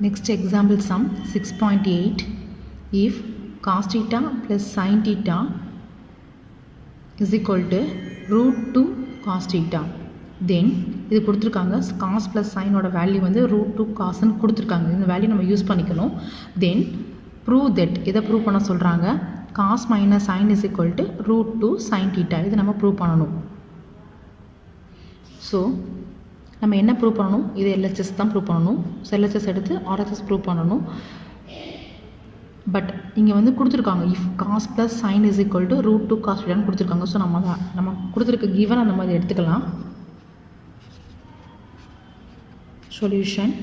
Next example sum 6.8. If cos theta plus sin theta is equal to root 2 cos theta, then இது கொடுத்துருக்காங்க cos plus sin ஓட value வந்து root 2 cosன்னு கொடுத்துருக்காங்க. இந்த value நம்ம use பண்ணிக்கணும். Then prove that, இதை ப்ரூவ் பண்ண சொல்கிறாங்க. cos minus sin is equal to root 2 sin theta. இது நம்ம ப்ரூவ் பண்ணணும். ஸோ நம்ம என்ன ப்ரூவ் பண்ணணும்? இது எல்ஹெச்எஸ் தான் ப்ரூவ் பண்ணணும். ஸோ எல்ஹெச்எஸ் எடுத்து ஆர்ஹெச்எஸ் ப்ரூவ் பண்ணணும். பட் இங்கே வந்து கொடுத்துருக்காங்க if cos plus sine is equal to root 2 cos தீட்டான்னு கொடுத்துருக்காங்க. ஸோ நம்ம கொடுத்துருக்க கிவன் அந்த மாதிரி எடுத்துக்கலாம். சொல்யூஷன்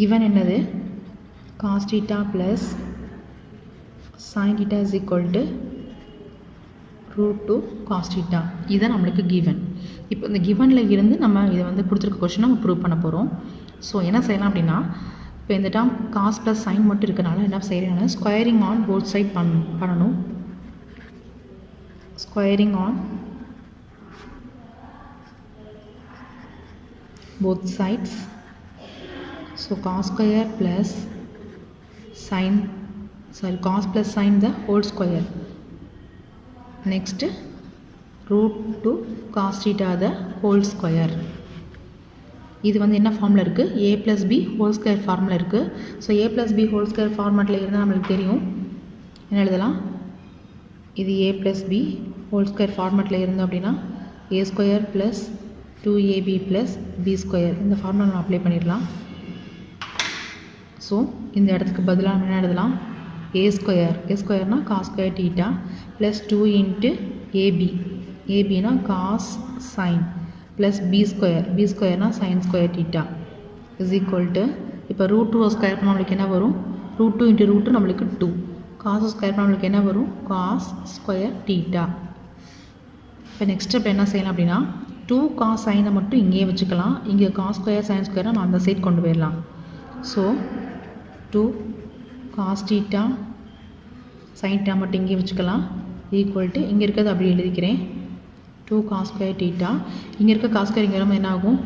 கிவன் என்னது? Cos theta plus sine theta is equal to root 2 cos theta. இதுதான் நம்மளுக்கு கிவன். இப்போ இந்த கிவனில் இருந்து நம்ம இதை வந்து கொடுத்துருக்க கொஸ்டின் நம்ம ப்ரூவ் பண்ண போகிறோம். ஸோ என்ன செய்யலாம் அப்படின்னா, இப்போ இந்த டேர்ம் காஸ் ப்ளஸ் சைன் மட்டும் இருக்கனால என்ன செய்யறேன்னா ஸ்கொயரிங் ஆன் போத் சைட் பண்ணணும். Squaring on both sides. So cos square plus sin, cos plus sin the whole square. Next root 2 cos theta the whole square. இது வந்து என்ன ஃபார்மில் இருக்குது? a plus b whole square ஃபார்மில் இருக்குது. So a plus b whole square ஃபார்மேட்டில் இருந்தால் நம்மளுக்கு தெரியும் என்ன எழுதலாம். இது a plus b whole square ஃபார்மேட்டில் இருந்தோம் அப்படின்னா a square plus 2ab plus b square இந்த ஃபார்முலா நம்ம அப்ளை பண்ணிடலாம். ஸோ இந்த இடத்துக்கு பதிலாக நம்ம என்ன எழுதலாம்? a ஸ்கொயர்னா cos square theta plus 2 into ஏபினா காஸ் சைன் ப்ளஸ் பி ஸ்கொயர்னா sine square theta is equal to, இப்போ ரூட் 2 ஸ்கொயர் பண்ணால் நம்மளுக்கு என்ன வரும்? ரூட் 2 இன்ட்டு ரூட் 2 நம்மளுக்கு 2. காஸ் ஸ்கொயர் பண்ணால் நம்மளுக்கு என்ன வரும்? Cos square theta. இப்போ நெக்ஸ்ட் ஸ்டெப் என்ன செய்யலாம் அப்படின்னா 2 காஸ் சைனை மட்டும் இங்கேயே வச்சுக்கலாம். இங்கே காஸ் ஸ்கொயர் சைன் ஸ்கொயர் நம்ம அந்த சைட் கொண்டு போயிடலாம். So 2 cos theta sine theta மட்டும் இங்கே வச்சுக்கலாம் ஈக்குவல் டு இங்கே இருக்கிறது அப்படி எழுதிக்கிறேன் 2 காஸ் ஸ்கொயர் தீட்டா. இங்கே இருக்க காஸ் ஸ்கொயர் இங்கே வரும் என்ன ஆகும்?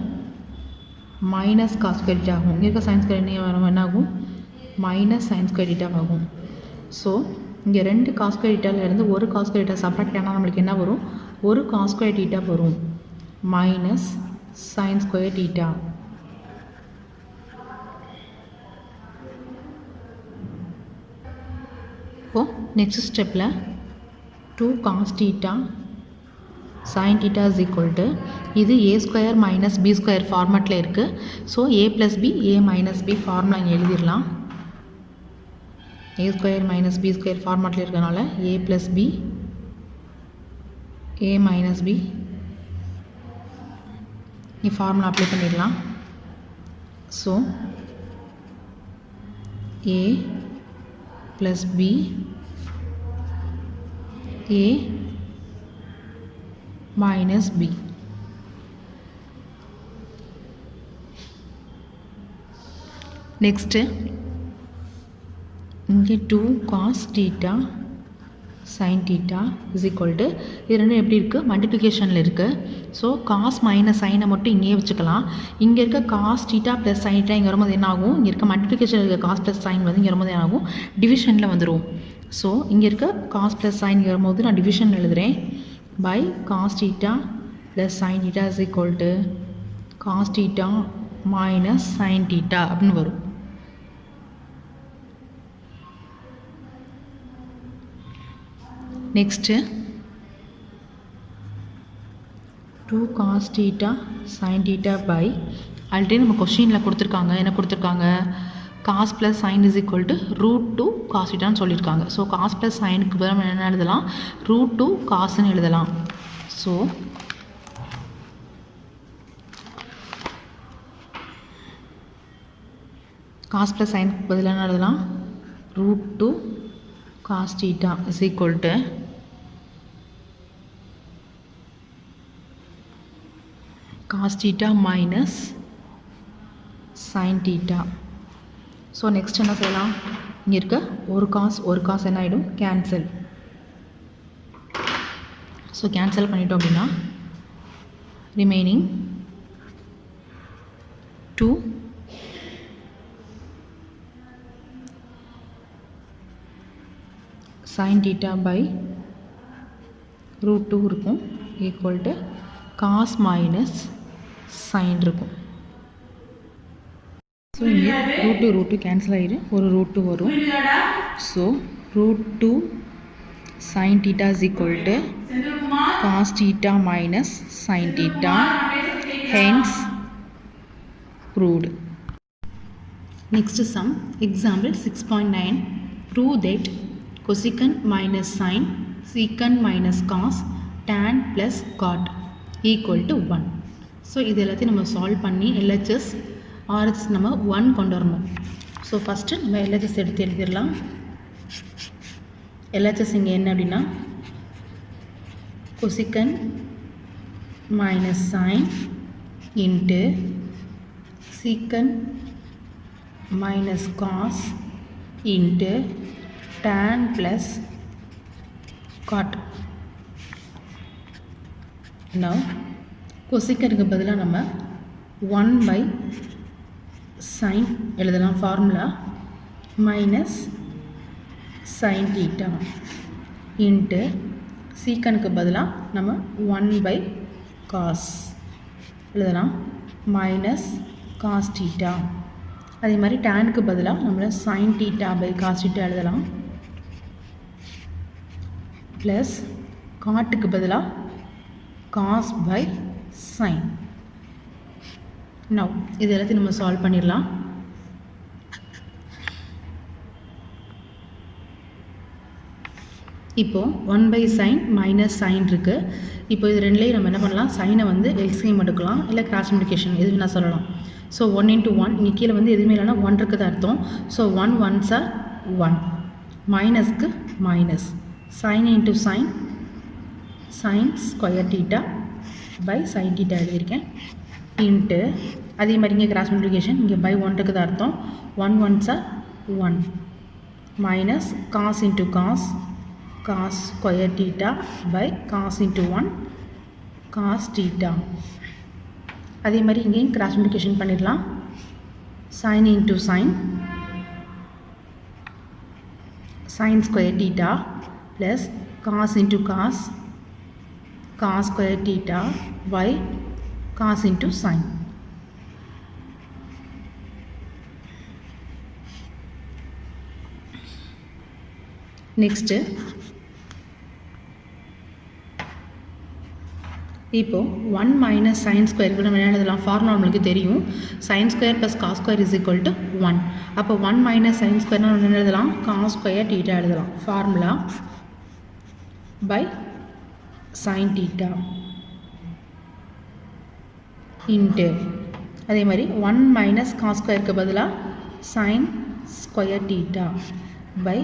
மைனஸ் காஸ் ஸ்கொயர் தீட்டா ஆகும். இங்கே இருக்க சைன் ஸ்கொயர் என்ன ஆகும்? மைனஸ் சைன் ஸ்கொயர் தீட்டா ஆகும். ஸோ இங்கே 2 காஸ் ஸ்கொயர் தீட்டாவிலேருந்து ஒரு காஸ் ஸ்கொயர் தீட்டா சப்ராக்ட் ஆனால் நம்மளுக்கு என்ன வரும்? ஒரு காஸ் ஸ்கொயர் தீட்டா வரும் மைனஸ் சைன் ஸ்கொயர் தீட்டா. இப்போது நெக்ஸ்ட் ஸ்டெப்பில் 2 cos theta sine theta is equal to, இது a square minus b square ஃபார்மேட்டில் இருக்குது. So a plus b a minus b formula இங்கே எழுதிடலாம். a square minus b square ஃபார்மேட்டில் இருக்கிறனால a plus b a minus b formula apply பண்ணிடலாம். So a plus b a minus b. Next இங்கே 2 cos theta sin theta is equal to, இது ரெண்டும் எப்படி இருக்குது? மல்டிப்ளிகேஷனில் இருக்குது. ஸோ காஸ் மைனஸ் சைனை மட்டும் இங்கேயே வச்சுக்கலாம். இங்கே இருக்க cos theta plus sine theta இங்கே வரும்போது என்ன ஆகும்? இங்கே இருக்க மல்டிப்ளிகேஷன் இருக்க காஸ் ப்ளஸ் சைன் வந்து இங்கே வரும்போது என்ன ஆகும்? டிவிஷனில் வந்துடும். ஸோ இங்கே இருக்க காஸ் ப்ளஸ் சைன் இங்கே வரும்போது நான் டிவிஷன் எழுதுகிறேன். By cos theta plus sine theta is equal to cos theta minus sine theta அப்படின்னு வரும். Next 2 cos theta sine theta by, already நம்ம கொஸ்டினில் கொடுத்துருக்காங்க. என்ன கொடுத்துருக்காங்க? Cos plus sine is equal to root 2 cos தீட்டான்னு சொல்லியிருக்காங்க. ஸோ காஸ் ப்ளஸ் சைனுக்கு பதிலாக நம்ம என்ன எழுதலாம்? ரூட் 2 காசுன்னு எழுதலாம். ஸோ காஸ் ப்ளஸ் சைனுக்கு பதிலாக என்ன எழுதலாம்? Root 2 cos theta is equal to cos theta minus sine theta. So next என்ன செய்யலாம்? இங்கே இருக்க ஒரு காஸ் என்ன ஆகிடும்? கேன்சல். ஸோ கேன்சல் பண்ணிட்டோம் அப்படின்னா remaining 2 sin theta by root 2 இருக்கும் equal to cos minus sin இருக்கும். ஸோ இங்கே root 2 கேன்சல் ஆகிடும், ஒரு root 2 வரும். So root 2 sin theta is equal to cos theta minus sin theta, hence proved. Next sum, example 6.9. Prove that cosecant minus sin, secant minus cos, tan plus cot equal to 1. So இது எல்லாத்தையும் நம்ம solve பண்ணி LHS RHS நம்ம 1 கொண்டு வரணும். So first நம்ம LHS எடுத்து எழுதிடலாம். LHS இங்கே என்ன அப்படின்னா cosecant minus sin into secant minus cos into tan plus cot. Now cosecantக்கு பதிலாக நம்ம 1 by sin எழுதலாம் formula minus sin theta into secantக்கு பதிலாக நம்ம 1 by cos எழுதலாம் மைனஸ் cos theta. அதே மாதிரி tanக்கு பதிலாக நம்மள sin theta by cos theta எழுதலாம் ப்ளஸ் காட்டுக்கு பதிலாக cos by sin. Now இது எல்லாத்தையும் நம்ம சால்வ் பண்ணிடலாம். இப்போது 1 by sin மைனஸ் சைன் இருக்குது. இப்போ இது ரெண்டுலேயும் நம்ம என்ன பண்ணலாம், சைனை வந்து எல்சிஎம் எடுக்கலாம், இல்லை கிராஸ் மல்டிப்ளிகேஷன் எது வேணால் சொல்லலாம். ஸோ 1 into 1 இங்கே கீழே வந்து எதுவுமே இல்லைனா 1 இருக்குது அர்த்தம். ஸோ 1 1s are 1, மைனஸ்க்கு minus, sine into sine, sine square theta by sine theta எழுதியிருக்கேன் இன்ட்டு அதே மாதிரி இங்கே கிராஸ் மல்டிப்ளிகேஷன் இங்கே பை 1 இருக்குது அர்த்தம். 1 1s are 1 minus cos into cos, cos square theta by cos into 1 cos theta. அதே மாதிரி இங்கேயும் கிராஸ் மல்டிப்ளிகேஷன் பண்ணிடலாம். sin into sin, sin square theta plus cos into cos, cos square theta by cos into sin. Next இப்போது 1 minus sine square கூட நம்ம என்ன எழுதலாம், formula நம்மளுக்கு தெரியும். Sine square plus cos square is equal to 1. அப்போ 1 minus sine ஸ்கொயர்னா நம்ம என்ன எழுதலாம், காஸ் ஸ்கொயர் தீட்டா எழுதலாம். Formula by sine theta into அதே மாதிரி 1 மைனஸ் காஸ் ஸ்கொயருக்கு பதிலாக sine square theta by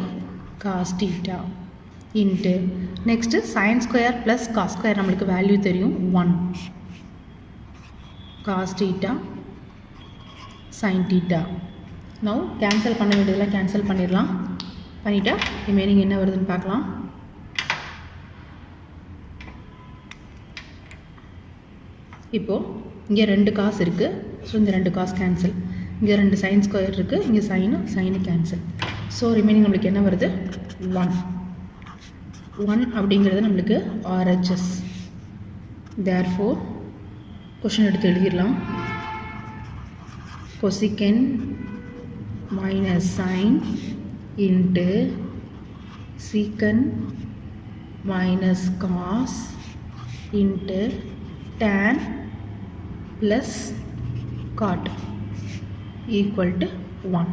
cos theta into next sine square plus cos square நம்மளுக்கு வேல்யூ தெரியும் 1, cos theta sine theta. Now cancel பண்ண வேண்டியதெல்லாம் கேன்சல் பண்ணிடலாம். பண்ணிட்டா ரிமைனிங் என்ன வருதுன்னு பார்க்கலாம். இப்போது இங்கே 2 காஸ் இருக்குது. ஸோ இந்த 2 காஸ் கேன்சல். இங்கே 2 சைன் ஸ்கொயர் இருக்குது, இங்கே சைனு கேன்சல். ஸோ ரிமைனிங் நம்மளுக்கு என்ன வருது, 1 அப்படிங்கிறது நம்மளுக்கு RHS. தேர்ஃபோர் கொஷின் எடுத்து எழுதிடலாம். cosecant minus sin into secant minus cos into tan plus cot equal to 1.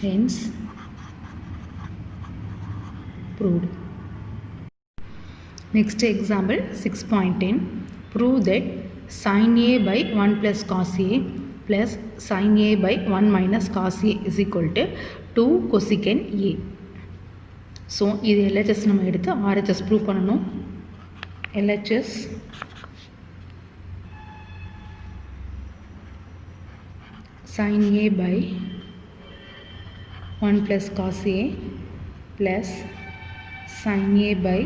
Hence proved. Next example 6.10. Prove that sin A by 1 plus cos A plus sin A by 1 minus cos A is equal to 2 cosecant A. So இது LHS நம்ம எடுத்து RHS prove பண்ணணும். LHS sin A by 1 plus cos A plus sin A by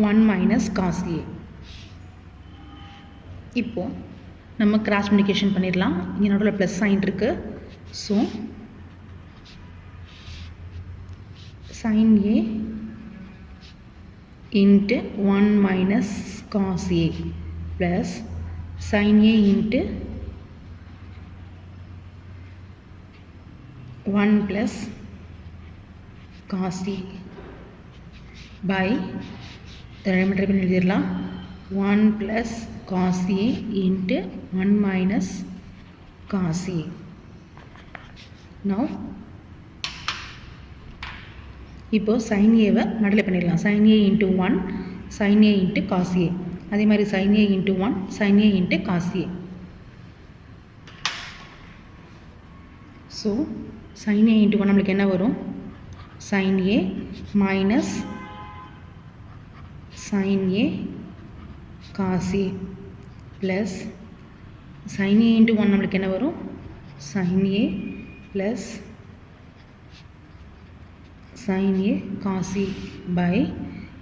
1 minus cos A. இப்போ நம்ம cross multiplication பண்ணிடலாம். இங்கே நடுவில் plus sine இருக்குது. So 1 minus sin A by 1 minus cos A plus sin A by 1 minus cos A. இப்போ நம்ம cross multiplication பண்ணிடலாம். இங்கே நடுவில் ப்ளஸ் சைன் இருக்குது. So 1 minus sin A by 1 minus cos A plus sin A by 1 minus cos A equal to 0. sin A into 1 minus cos A plus sin A into 1 plus cos A by remainder பண்ணி எழுதிடலாம் 1 plus cos A into 1 minus cos A. Now இப்போ sin A why multiply பண்ணிடலாம். sin A into 1 sin A into cos A, அதே மாதிரி sin A into 1 sin A into cos A. So sin A into 1 நம்மளுக்கு என்ன வரும்? sin A minus sin A cos A plus sin A into 1 நம்மளுக்கு என்ன வரும்? sin A plus sin A cos A by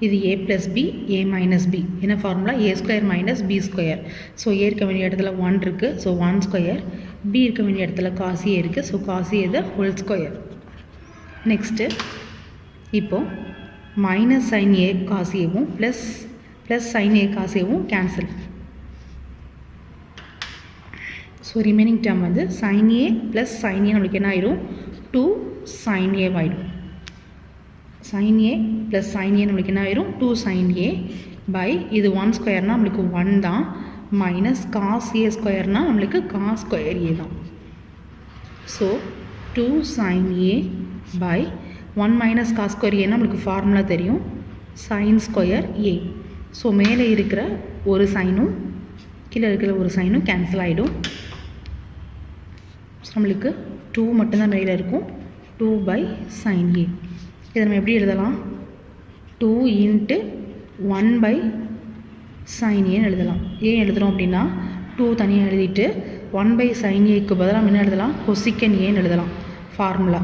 இது A plus B A minus B என்ன formula? A square minus B square. So A இருக்க வேண்டிய இடத்துல 1 இருக்குது, so 1 square. B இருக்க வேண்டிய இடத்துல cos A இருக்குது, so cos A is whole square. Next இப்போ minus sin A cos Aவும் plus sin A cos Aவும் கேன்சல். ஸோ ரிமைனிங் டேர்ம் வந்து sin A plus sin A நம்மளுக்கு என்ன ஆயிடும்? 2 sin A ஆயிடும். sin A plus sin A நம்மளுக்கு என்ன ஆயிரும்? 2 sin A by இது 1 ஸ்கொயர்னால் நம்மளுக்கு 1 தான், மைனஸ் cos A ஸ்கொயர்னால் நம்மளுக்கு cos ஸ்கொயர் A தான். So 2 sin A by 1 minus cos square A நம்மளுக்கு ஃபார்முலா தெரியும், sin ஸ்கொயர் A. ஸோ மேலே இருக்கிற ஒரு சைனும் கீழே இருக்கிற ஒரு சைனும் கேன்சல் ஆகிடும். ஸோ நம்மளுக்கு 2 மட்டும்தான் மேலே இருக்கும், 2 by sin A. இதை நம்ம எப்படி எழுதலாம்? 2 into 1 by sin A எழுதலாம். ஏன் எழுதுகிறோம் அப்படின்னா 2 தனியாக எழுதிட்டு 1 by sin Aக்கு பதிலாக என்ன எழுதலாம்? cosecant Aன்னு எழுதலாம் ஃபார்முலா.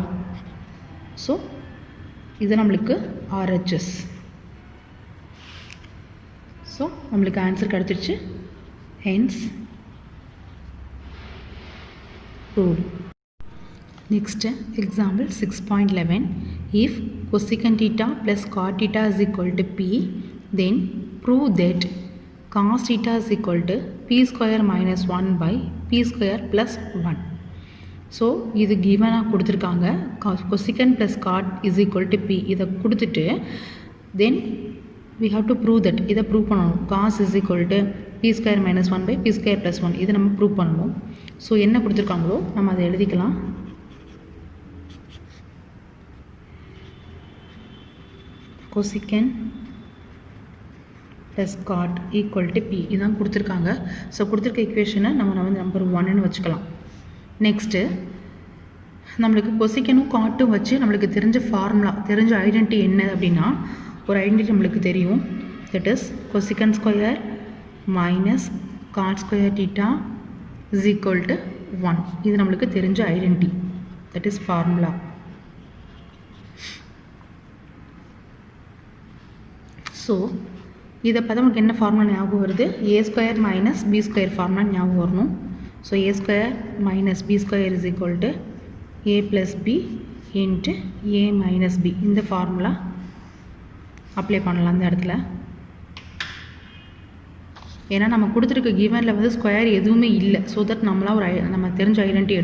ஸோ இது நம்மளுக்கு RHS. ஸோ நம்மளுக்கு ஆன்சர் கிடச்சிருச்சு. Hence proved. Next example 6.11. If cosecant theta plus cot theta is equal to P, then prove that cos theta is equal to P square minus 1 by P square plus 1. So இது கிவனாக கொடுத்துருக்காங்க, cosecant plus cot is equal to P. இதை கொடுத்துட்டு then we have to prove that, இதை prove பண்ணணும். cos is equal to P square minus 1 by P square plus 1 இதை நம்ம prove பண்ணணும். So என்ன கொடுத்துருக்காங்களோ நம்ம அதை எழுதிக்கலாம். cosecant plus cot equal to P இதான் கொடுத்துருக்காங்க. ஸோ கொடுத்துருக்க இக்குவேஷனை நம்ம வந்து நம்பர் 1ன்னு வச்சுக்கலாம். நெக்ஸ்ட்டு நம்மளுக்கு கொசிக்கனும் காட்டும் வச்சு நம்மளுக்கு தெரிஞ்ச ஃபார்முலா, தெரிஞ்ச ஐடென்டிட்டி என்ன அப்படின்னா, ஒரு ஐடென்டிட்டி நம்மளுக்கு தெரியும், that is கொசிக்கன் square minus God square theta is equal to 1. இது நம்மளுக்கு தெரிஞ்ச identity, that is formula. So இதை பார்த்தா நமக்கு என்ன ஃபார்முலா ஞாபகம் வருது? A square minus B square formula ஞாபகம் வரணும். So A square minus B square is equal to A plus B into A minus B. இந்த ஃபார்முலா அப்ளை பண்ணலாம் அந்த இடத்துல. ஏன்னா நம்ம கொடுத்துருக்க கிவனில் வந்து ஸ்கொயர் எதுவுமே இல்லை. ஸோ தட் நம்மளாக நம்ம தெரிஞ்ச ஐடென்டிட்டி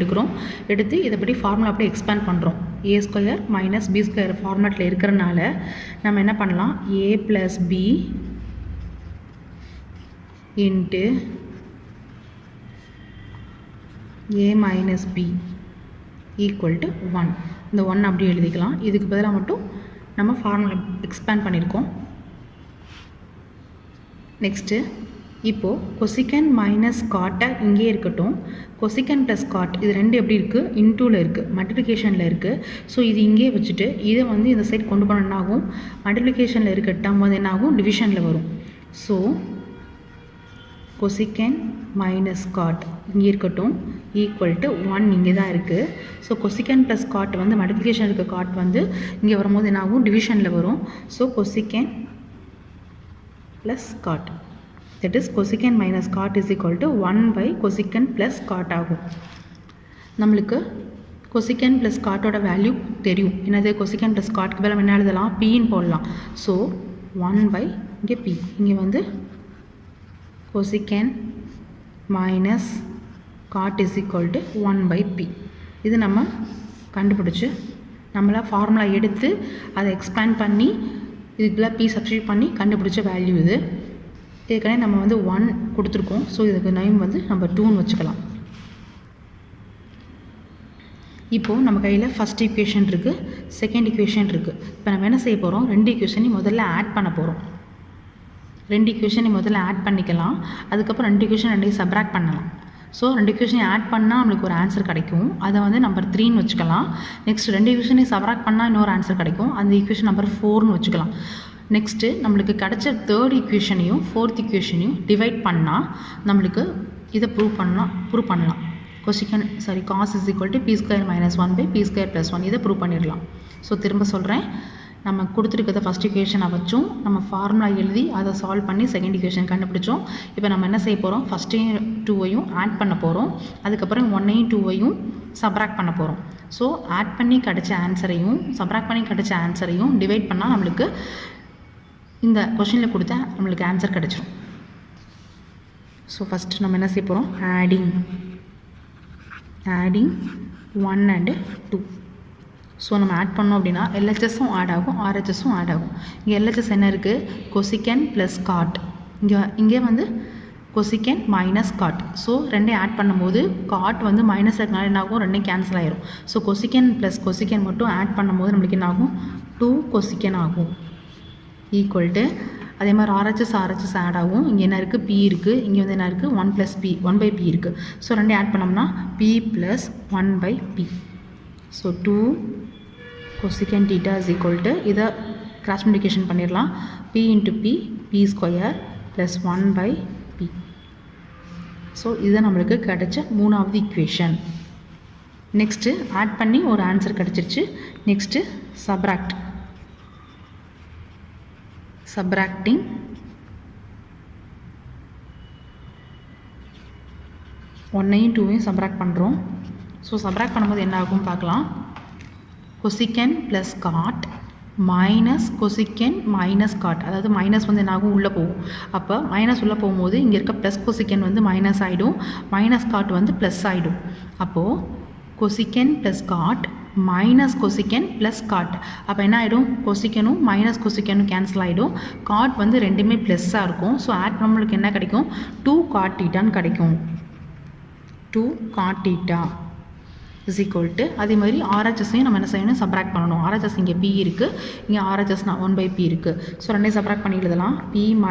எடுத்து இதை பற்றி ஃபார்முலா அப்படியே எக்ஸ்பேண்ட் பண்ணுறோம். A square minus B square ஃபார்மேட்டில் இருக்கிறனால நம்ம என்ன பண்ணலாம்? A plus B into A minus B equal to 1. இந்த 1 அப்படியே எழுதிக்கலாம். இதுக்கு பதிலாக மட்டும் நம்ம ஃபார்முலா எக்ஸ்பேண்ட் பண்ணியிருக்கோம். நெக்ஸ்ட்டு இப்போது கொசிக்கன் மைனஸ் காட்டை இங்கே இருக்கட்டும், கொசிக்கன் ப்ளஸ் காட் இது ரெண்டு எப்படி இருக்குது? இன்டூவில் இருக்குது, மல்டிப்ளிகேஷனில் இருக்குது. ஸோ இது இங்கே வச்சுட்டு இதை வந்து இந்த சைட் கொண்டு போனால் என்ன ஆகும்? மல்டிப்ளிகேஷனில் இருக்க டேர்ம் வந்து என்ன ஆகும்? டிவிஷனில் வரும். ஸோ கொசிக்கன் மைனஸ் காட் இங்கே இருக்கட்டும், ஈக்குவல் டு 1 இங்கே தான் இருக்குது. ஸோ கொசிக்கன் ப்ளஸ் காட் வந்து மல்டிப்ளிகேஷன் இருக்க காட் வந்து இங்கே வரும்போது என்ன ஆகும்? டிவிஷனில் வரும். So கொசிக்கன் plus God, that is cosecant minus cot is equal to 1 by cosecant plus cot ஆகும். நம்மளுக்கு கொசிக்கன் ப்ளஸ் காட்டோட வேல்யூ தெரியும். என்னது கொசிக்கன் ப்ளஸ் காட்டுக்கு பதிலாக என்ன எழுதலாம், பின்னு போடலாம். ஸோ 1 இங்கே பி, இங்கே வந்து cosecant minus cot is equal to 1/p. இது நம்ம கண்டுபிடிச்சி நம்மளை ஃபார்முலா எடுத்து அதை எக்ஸ்பேண்ட் பண்ணி இதுக்குள்ள பி சப்ஸ்டியூட் பண்ணி கண்டுபிடிச்ச வேல்யூ இது. ஏற்கனவே நம்ம வந்து 1 கொடுத்துருக்கோம். ஸோ இதுக்கு நேம் வந்து நம்ம 2ன்னு வச்சுக்கலாம். இப்போது நம்ம கையில் ஃபஸ்ட் ஈக்குவேஷன் இருக்குது, செகண்ட் ஈக்குவேஷன் இருக்குது. இப்போ நம்ம என்ன செய்ய போகிறோம், 2 ஈக்குவேஷனையும் முதல்ல ஆட் பண்ண போகிறோம். 2 ஈக்குவேஷனையும் முதல்ல ஆட் பண்ணிக்கலாம். அதுக்கப்புறம் 2 ஈக்குவேஷன் 2 சப்ராக்ட் பண்ணலாம். ஸோ 2 ஈக்குவேஷனையும் ஆட் பண்ணால் நம்மளுக்கு ஒரு ஆன்சர் கிடைக்கும். அதை வந்து நம்பர் 3ன்னு வச்சுக்கலாம். நெக்ஸ்ட் 2 ஈக்குவேஷனையும் சப்ராக்ட் பண்ணால் இன்னொரு ஆன்சர் கிடைக்கும். அந்த ஈக்குவேஷன் நம்பர் 4ன்னு வச்சுக்கலாம். நெக்ஸ்ட்டு நம்மளுக்கு கிடைச்ச 3rd ஈக்குவேஷனையும் 4th ஈக்குவேஷனையும் டிவைட் பண்ணால் நம்மளுக்கு இதை ப்ரூவ் பண்ணலாம். Cosecant cos is equal to p² - 1/p² + 1 இதை ப்ரூவ் பண்ணிடலாம். ஸோ திரும்ப சொல்கிறேன், நம்ம கொடுத்துருக்கிறத ஃபஸ்ட் ஈக்குவேஷனை வச்சும் நம்ம ஃபார்முலா எழுதி அதை சால்வ் பண்ணி செகண்ட் ஈக்குவேஷன் கண்டுபிடிச்சோம். இப்போ நம்ம என்ன செய்ய போகிறோம், ஃபஸ்ட்டையும் 2வையும் ஆட் பண்ண போகிறோம். அதுக்கப்புறம் 1ஐயும் 2வையும் சப்ராக்ட் பண்ண போகிறோம். ஸோ ஆட் பண்ணி கிடைச்ச ஆன்சரையும் சப்ராக்ட் பண்ணி கிடைச்ச ஆன்சரையும் டிவைட் பண்ணால் நம்மளுக்கு இந்த கொஷினில் கொடுத்த நம்மளுக்கு ஆன்சர் கிடச்சிரும். ஸோ ஃபஸ்ட்டு நம்ம என்ன செய்ய போகிறோம், ஆடிங் 1 and 2. ஸோ நம்ம ஆட் பண்ணோம் அப்படின்னா LHSம் ஆட் ஆகும், RHSம் ஆட் ஆகும். இங்கே LHS என்ன இருக்குது, கொசிக்கன் ப்ளஸ் காட். இங்கே வந்து கொசிக்கன் மைனஸ் காட். ஸோ ரெண்டையும் ஆட் பண்ணும்போது காட் வந்து மைனஸ் இருக்கனால என்ன ஆகும், ரெண்டையும் கேன்சல் ஆகிரும். ஸோ கொசிக்கன் ப்ளஸ் கொசிக்கன் மட்டும் ஆட் பண்ணும்போது நம்மளுக்கு என்ன ஆகும், 2 கொசிக்கன் ஆகும். ஈக்குவல் டு அதே மாதிரி RHS ஆட் ஆகும். இங்கே என்ன இருக்குது, P இருக்குது. இங்கே வந்து என்ன இருக்குது, 1 + P 1/P இருக்குது. ஸோ ரெண்டையும் ஆட் பண்ணோம்னா P + 1/P. So 2 கொசிக்கன் theta is equal to இதை கிராஸ் மல்டிப்ளிகேஷன் பண்ணிடலாம். P × P p² + 1/P. So இது நம்மளுக்கு கிடைச்ச 3வது ஈக்குவேஷன். நெக்ஸ்ட்டு ஆட் பண்ணி ஒரு ஆன்சர் கிடச்சிருச்சு. நெக்ஸ்ட்டு சப்ராக்டிங் 1ஐயும் 2வையும் சப்ராக்ட் பண்ணுறோம். ஸோ சப்ராக்ட் பண்ணும்போது என்ன ஆகும் பார்க்கலாம். Cosecant plus cot minus cosecant minus cot, அதாவது மைனஸ் வந்து என்ன ஆகும், உள்ளே போகும். அப்போ மைனஸ் உள்ளே போகும்போது இங்கே இருக்க ப்ளஸ் கொசிக்கன் வந்து மைனஸ் ஆகிடும், மைனஸ் காட் வந்து ப்ளஸ் ஆகிடும். அப்போது cosecant plus cot minus cosecant plus cot. அப்போ என்ன ஆகிடும், கொசிக்கனும் மைனஸ் கொசிக்கனும் கேன்சல் ஆகிடும். காட் வந்து ரெண்டுமே ப்ளஸ்ஸாக இருக்கும். ஸோ ஆட் நம்மளுக்கு என்ன கிடைக்கும், 2 cot θன்னு கிடைக்கும். 2 cot θ இஸ் ஈக்குவல் டு அதே மாதிரி RHSையும் நம்ம என்ன செய்யணும், சப்ராக்ட் பண்ணணும். RHS இங்கே P இருக்குது, இங்கே RHS 1/P இருக்குது. ஸோ ரெண்டையும் சப்ராக்ட் பண்ணி எழுதலாம். P -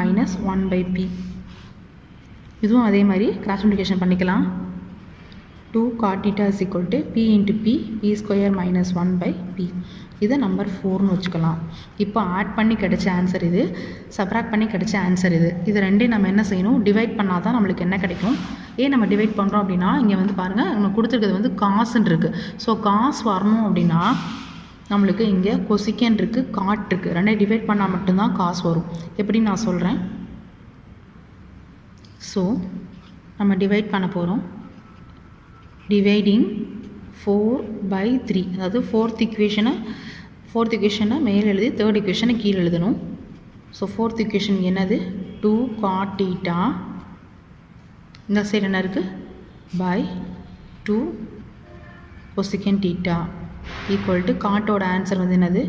1/P. இதுவும் அதே மாதிரி கிராஸ் மல்டிப்ளிகேஷன் பண்ணிக்கலாம். 2 cot θ is equal to P × P p² - 1/P. இதை நம்பர் 4ன்னு வச்சுக்கலாம். இப்போ ஆட் பண்ணி கிடைச்ச ஆன்சர் இது, சப்ராக்ட் பண்ணி கிடைச்ச ஆன்சர் இது. இது ரெண்டையும் நம்ம என்ன செய்யணும், டிவைட் பண்ணால் தான் நம்மளுக்கு என்ன கிடைக்கும். ஏன் நம்ம டிவைட் பண்ணுறோம் அப்படின்னா, இங்கே வந்து பாருங்கள், நம்ம கொடுத்துருக்கிறது வந்து காசுன்னு இருக்குது. ஸோ காசு வரணும் அப்படின்னா நம்மளுக்கு இங்கே கொசிக்கன் இருக்குது, காட் இருக்குது. ரெண்டையும் டிவைட் பண்ணால் மட்டும்தான் காசு வரும். எப்படின்னு நான் சொல்கிறேன். ஸோ நம்ம டிவைட் பண்ண போகிறோம். டிவைடிங் 4/3, அதாவது ஃபோர்த் ஈக்குவேஷனை மேலே எழுதி 3rd ஈக்குவேஷனை கீழே எழுதணும். ஸோ 4th ஈக்குவேஷன் என்னது, 2 cot θ, இந்த சைடு என்ன இருக்குது, பை 2 கொசிக்கன் θ ஈக்குவல் டு காட்டோட ஆன்சர் வந்து என்னது,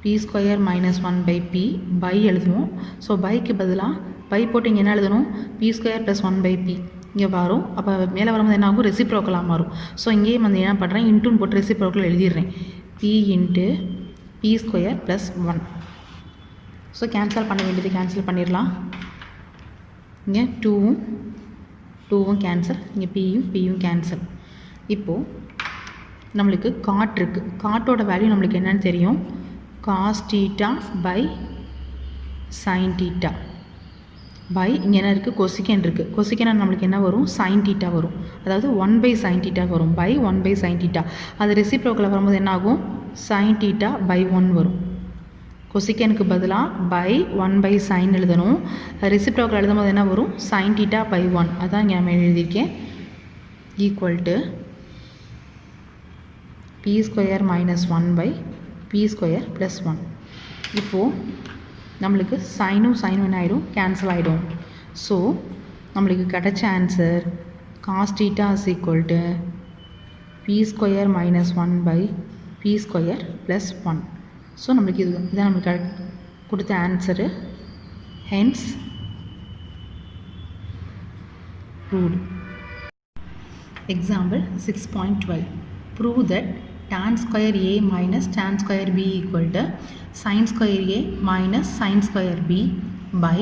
p² - 1/P பை எழுதுவோம். ஸோ பைக்கு பதிலாக பை போட்டு இங்கே என்ன எழுதணும், p² + 1/P இங்கே வரும். அப்போ மேலே வரும்போது என்ன ஆகும், ரெசிப்ரோக்கலாக மாறும். ஸோ இங்கேயும் வந்து என்ன பண்ணுறேன், இன்ட்டுன்னு போட்டு ரெசிப்ரோக்கல் எழுதிடுறேன். P × p² + 1. ஸோ கேன்சல் பண்ண வேண்டியது கேன்சல் பண்ணிடலாம். இங்கே 2வும் கேன்சல், இங்கே Pயும் கேன்சல். இப்போது நம்மளுக்கு காட் இருக்குது. காட்டோட வேல்யூ நம்மளுக்கு என்னன்னு தெரியும், cos θ / sin θ பை இங்கே என்ன இருக்குது, கொசிக்கன் இருக்குது. கொசிக்கன் நம்மளுக்கு என்ன வரும், sin θ வரும். அதாவது 1/sin θ வரும், பை 1/sin θ. அது ரெசிப்ரோக்கில் வரும்போது என்ன ஆகும், sin θ / 1 வரும். கொசிக்கனுக்கு பதிலாக பை 1/sin எழுதணும். ரெசிப்ரோக்கில் எழுதும்போது என்ன வரும், sin θ / 1. அதான் இங்கே நான் எழுதியிருக்கேன். Equal to p square minus 1 by P square plus 1. இப்போது நம்மளுக்கு சைனும் என்ன ஆகிடும், கேன்சல் ஆகிடும். ஸோ நம்மளுக்கு கிடைச்ச answer cos theta is equal to p square minus 1 by P square plus 1. So நம்மளுக்கு இதுதான் நம்மளுக்கு கொடுத்த answer. Hence ruled. Example 6.12. Prove that tan square a minus tan square b equal to sin square a minus sin square b by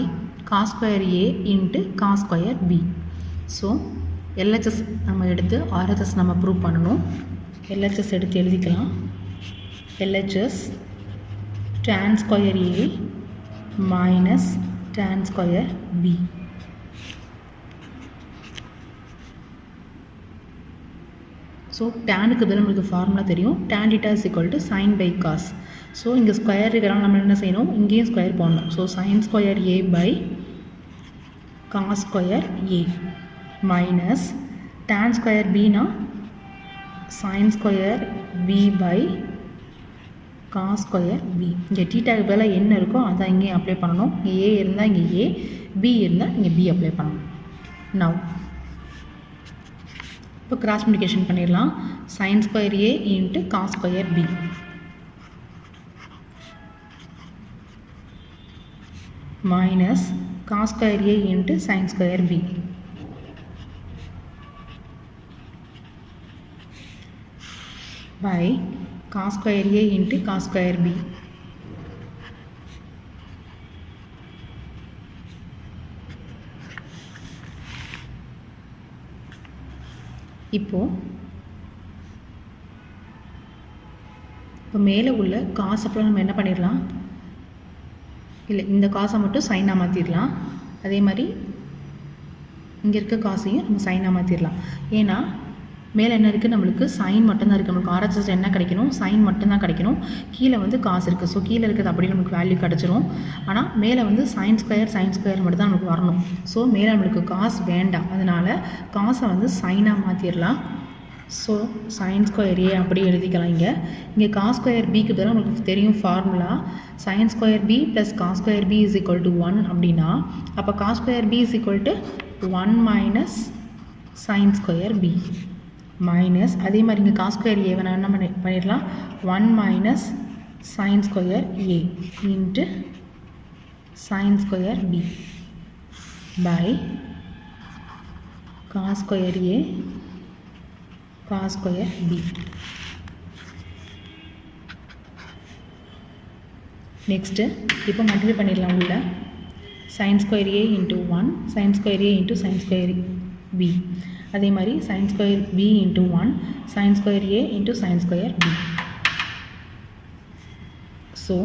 cos square a into cos square b. So LHS நம்ம எடுத்து RHS நம்ம prove பண்ணணும். LHS எடுத்து எழுதிக்கலாம். LHS tan square a minus tan square b. So டேனுக்கு பதில் நம்மளுக்கு formula தெரியும். tan theta is equal to sin by cos. So இங்கே ஸ்கொயர் இருக்கிறாங்க, நம்ம என்ன செய்யணும், இங்கேயும் ஸ்கொயர் போடணும். So sin square a by cos square a minus tan square bனா sin square b by cos square b. இங்கே டீட்டாக்கு பதிலாக என்ன இருக்கோ அதான் இங்கேயும் அப்ளை பண்ணணும். இங்கே a இருந்தால் இங்கே a, b இருந்தால் இங்கே b அப்ளை பண்ணணும். நவ் இப்போ கிராஸ் மல்டிப்ளிகேஷன் பண்ணிடலாம். sin square a into cos square b minus cos square a into sin square b by cos square a into cos square b. இப்போ மேலே உள்ள காசை அப்புறம் நம்ம என்ன பண்ணிடலாம், இல்லை இந்த காசை மட்டும் சைனாக மாற்றிடலாம். அதே மாதிரி இங்கே இருக்க காசையும் நம்ம சைனாக மாற்றிடலாம். ஏன்னா மேலே என்ன இருக்குது, நம்மளுக்கு சைன் மட்டும்தான் இருக்குது. நம்மளுக்கு RHS என்ன கிடைக்கணும், சைன் மட்டும்தான் கிடைக்கணும். கீழே வந்து காசு இருக்குது. ஸோ கீழே இருக்கிறது அப்படியே நம்மளுக்கு வேல்யூ கிடச்சிரும். ஆனால் மேலே வந்து சைன் ஸ்கொயர் மட்டும் தான் நம்மளுக்கு வரணும். ஸோ மேலே நம்மளுக்கு காசு வேண்டாம். அதனால் காசை வந்து சைனாக மாற்றிடலாம். ஸோ சைன் ஸ்கொயர் ஏ அப்படியே எழுதிக்கலாம். இங்கே காஸ் ஸ்கொயர் பிக்கு பதிலாக நம்மளுக்கு தெரியும் formula sine square B plus cos square B is equal to 1 அப்படின்னா அப்போ cos square B is equal to 1 minus sine square B minus அதே மாதிரி இங்கே காஸ் ஸ்கொயர் ஏ வேணா என்ன பண்ணிடலாம் 1 minus sine square A into sine square B by cos square A cos square B. Next இப்போ multiply பண்ணிடலாம் உள்ள sine square A into 1 sine square A into sine square B அதே மாதிரி sine square B into 1 sine square A into sine square B. So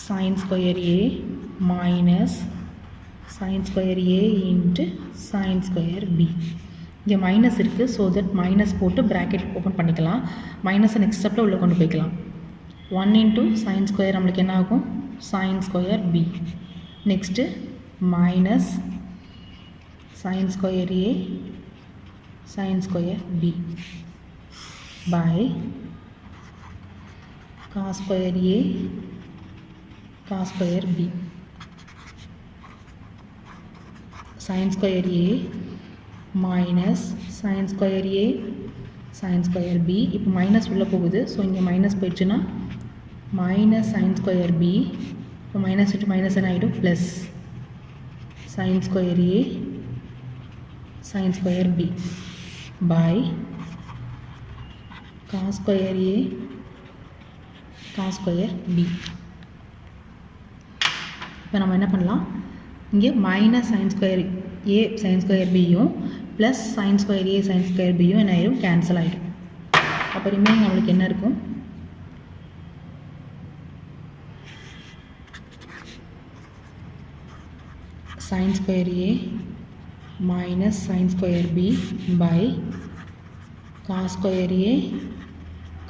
sine square A minus sine square A into sine square B. இங்கே minus இருக்குது. So that minus போட்டு bracket open பண்ணிக்கலாம். மைனஸை next ஸ்டெப்பில் உள்ளே கொண்டு போய்க்கலாம். 1 இன்ட்டு சைன் ஸ்கொயர் நம்மளுக்கு என்ன ஆகும் sine square B. Next minus sin square a sin square b by cos square a cos square b sin square a minus sin square a sin square b. இப்போ minus உள்ளே போகுது. So இங்கே minus போயிடுச்சுன்னா minus sine square B. இப்போ minus into minus என்ன ஆகிடும் plus sin square a sin square b by cos square a cos square b. இப்போ நம்ம என்ன பண்ணலாம், இங்கே மைனஸ் சைன் ஸ்கொயர் ஏ சைன் ஸ்கொயர் பியும் ப்ளஸ் சைன் ஸ்கொயர் ஏ சைன் ஸ்கொயர் பியும் என்ன ஆகிடும் கேன்சல் ஆகிடும். அப்போ ரிமைனிங் நம்மளுக்கு என்ன இருக்கும் sin square a minus sin square b by cos square a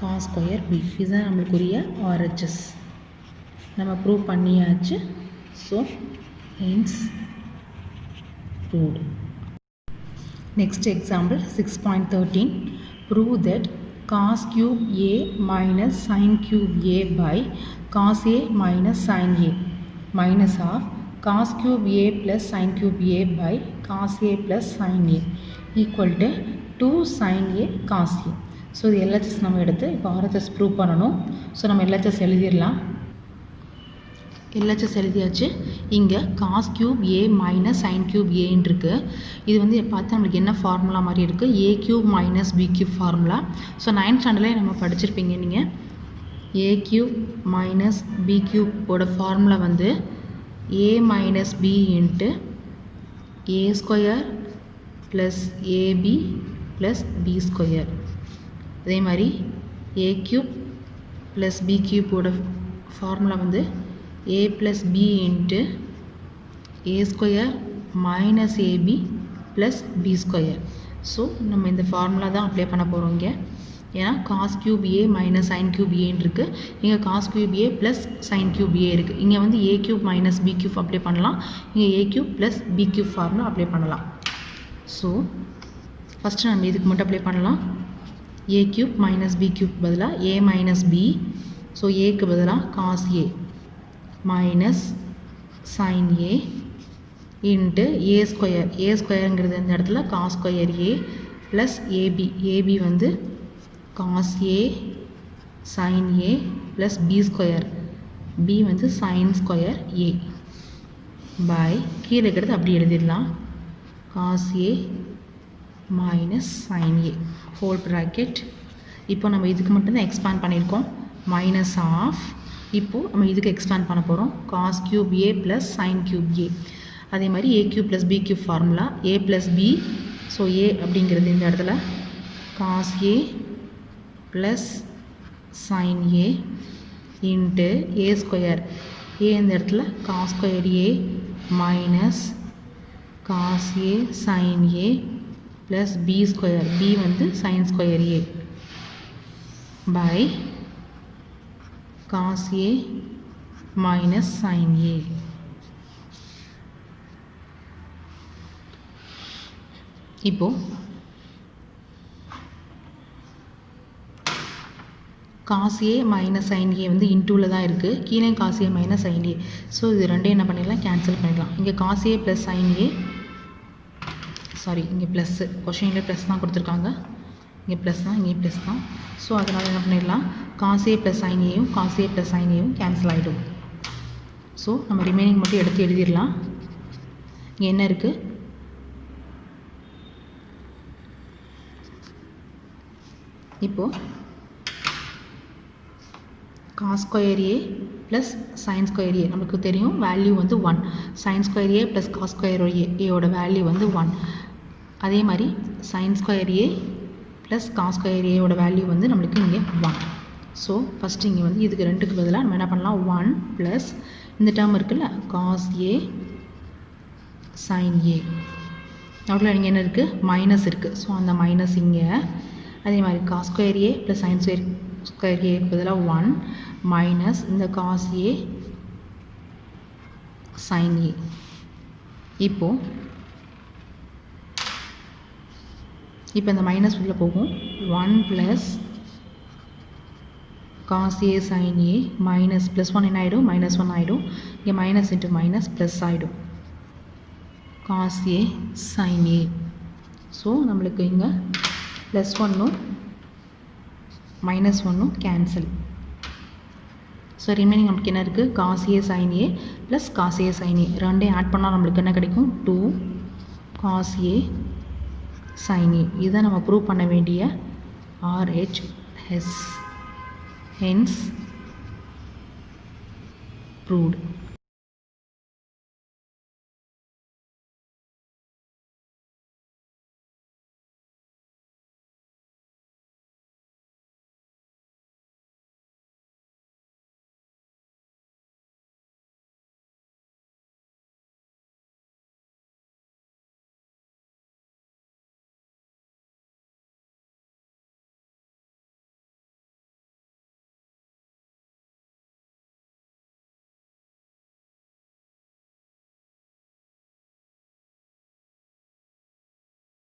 cos square b. இதுதான் நம்மளுக்குரிய RHS நம்ம ப்ரூவ் பண்ணியாச்சு. So hence proved. Next example 6.13. Prove that cos cube a minus sin cube a by cos a minus sin a minus of cos cube a plus sin cube a by cos a plus sin a equal to 2 sin a cos a. So இது LHS நம்ம எடுத்து இப்போ RHS prove பண்ணணும். So நம்ம LHS எழுதிடலாம். LHS எழுதியாச்சு. இங்கே cos cube A minus sine cube ஏன்னு இருக்குது. இது வந்து பார்த்தா நம்மளுக்கு என்ன ஃபார்முலா மாதிரி இருக்குது, A cube minus B cube formula. So 9th ஸ்டாண்டர்டில் நம்ம படிச்சிருப்பீங்க நீங்கள். ஏ கியூப் மைனஸ் பி கியூப்போட ஃபார்முலா வந்து A minus B into A square plus AB plus B square. அதே மாதிரி ஏ கியூப் ப்ளஸ் பி கியூப்போட ஃபார்முலா வந்து a plus b into a square minus ab plus b square. So நம்ம இந்த formula தான் apply பண்ண போகிறோம் இங்கே. ஏன்னா cos cube A minus sine cube ஏன்னு இருக்குது. இங்கே cos cube A plus sine cube A இருக்குது. இங்கே வந்து A cube minus B cube apply பண்ணலாம். இங்கே A cube plus B cube formula apply பண்ணலாம். ஸோ ஃபஸ்ட்டு நம்ம இதுக்கு மட்டும் அப்ளை பண்ணலாம். A cube minus B cube பதிலாக ஏ மைனஸ் பி. ஸோ ஏக்கு பதிலாக cos A minus sine A into A square. A ஸ்கொயருங்கிறது இந்த இடத்துல cos square A plus AB. AB வந்து cos A sine A plus B square. B வந்து sine square A by கீழே இருக்கிறது அப்படி எழுதிடலாம். Cos A minus sine A whole bracket. இப்போ நம்ம இதுக்கு மட்டும்தான் எக்ஸ்பேண்ட் பண்ணியிருக்கோம். மைனஸ் ஆஃப் இப்போது நம்ம இதுக்கு எக்ஸ்பேண்ட் பண்ண போகிறோம். Cos cube A plus sine cube A. அதே மாதிரி A cube plus B cube formula A plus B. So A அப்படிங்கிறது இந்த இடத்துல cos A plus sine A into A square. A இந்த இடத்துல cos square A minus cos A sine A plus B square. B வந்து sine square A by cos a minus sin a. இப்போ cos a minus sin a வந்து இன்டூவில் தான் இருக்குது. கீழே cos a minus sin a. So இது ரெண்டையும் என்ன பண்ணிடலாம், கேன்சல் பண்ணிடலாம். இங்கே cos a plus sin a, sorry இங்கே ப்ளஸ்ஸு, கொஷினில் ப்ளஸ் தான் கொடுத்துருக்காங்க. இங்கே ப்ளஸ் தான், இங்கே ப்ளஸ் தான். ஸோ அதனால் என்ன பண்ணிடலாம், காஸ் ஏ ப்ளஸ் சைன் ஏயும் காஸ் ஏ ப்ளஸ் சைன் ஏயும் கேன்சல் ஆகிடும். ஸோ நம்ம ரிமைனிங் மட்டும் எடுத்து எழுதிடலாம். இங்கே என்ன இருக்குது, இப்போது cos square A plus sign square ஏ நமக்கு தெரியும், வேல்யூ வந்து 1. Sine square A plus cos square ஏயோட value வந்து 1. அதே மாதிரி sine square A plus cos square ஏயோட value வந்து நம்மளுக்கு இங்கே 1. ஸோ ஃபஸ்ட்டு இங்கே வந்து இதுக்கு ரெண்டுக்கு பதிலாக நம்ம என்ன பண்ணலாம், 1 ப்ளஸ் இந்த டேர்ம் இருக்குல்ல காஸ் ஏ சைன் ஏ. அவ்வளோ இங்கே என்ன இருக்குது, மைனஸ் இருக்குது. ஸோ அந்த மைனஸ் இங்கே. அதே மாதிரி cos square A plus sine square ஏக்கு பதிலாக 1 மைனஸ் இந்த காஸ் ஏ சைன் ஏ. இப்போது இந்த மைனஸ் உள்ளே போகும். 1 plus cos A sine A minus plus 1 என்ன ஆகிடும், மைனஸ் 1 ஆகிடும். இங்கே மைனஸ் இன்ட்டு மைனஸ் ப்ளஸ் ஆகிடும், cos A sine A. So நம்மளுக்கு இங்கே ப்ளஸ் 1ம் மைனஸ் 1ம் கேன்சல். ஸோ ரிமைனிங் நமக்கு என்ன இருக்குது, cos A sine A plus cos A sine A ரெண்டையும் ஆட் பண்ணால் நம்மளுக்கு என்ன கிடைக்கும், 2 காஸ் ஏ sin a. இதுதான் நம்ம ப்ரூவ் பண்ண வேண்டிய RHS. hence proved.